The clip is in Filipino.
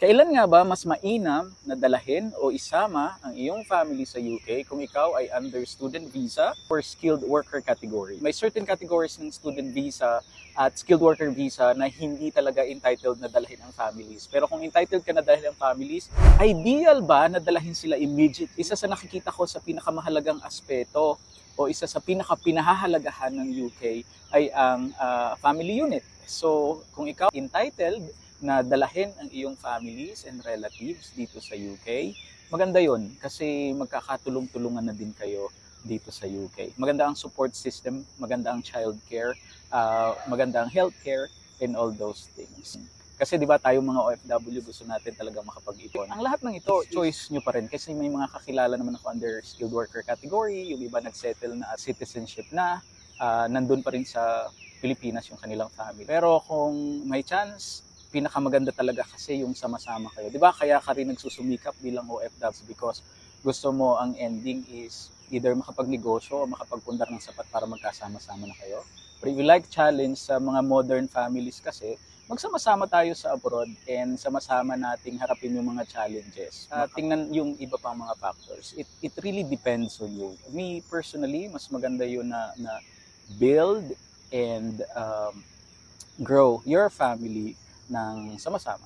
Kailan nga ba mas mainam na dalahin o isama ang iyong family sa UK kung ikaw ay under student visa or skilled worker category? May certain categories ng student visa at skilled worker visa na hindi talaga entitled na dalahin ang families. Pero kung entitled ka na dalahin ang families, ideal ba na dalahin sila immediate? Isa sa nakikita ko sa pinakamahalagang aspeto o isa sa pinakapinahahalagahan ng UK ay ang family unit. So kung ikaw entitled na dalahin ang iyong families and relatives dito sa UK, maganda yon kasi magkakatulong-tulungan na din kayo dito sa UK. Maganda ang support system, maganda ang childcare, maganda ang healthcare, and all those things. Kasi di ba tayo mga OFW gusto natin talaga makapag-ipon. Ang lahat ng ito, choice nyo pa rin kasi may mga kakilala naman ako under skilled worker category, yung iba nagsettle na at citizenship na, nandun pa rin sa Pilipinas yung kanilang family. Pero kung may chance, pinakamaganda talaga kasi yung sama-sama kayo. 'Di ba? Kaya ka rin nagsusumikap bilang OFWs because gusto mo ang ending is either makapagnegosyo o makapagpundar ng sapat para magkasama-sama na kayo. But if you like challenge sa mga modern families kasi, magsama-sama tayo sa abroad and sama-sama nating harapin yung mga challenges. Tingnan yung iba pang mga factors. It really depends on you. Me personally, mas maganda yun na build and grow your family ng sama-sama.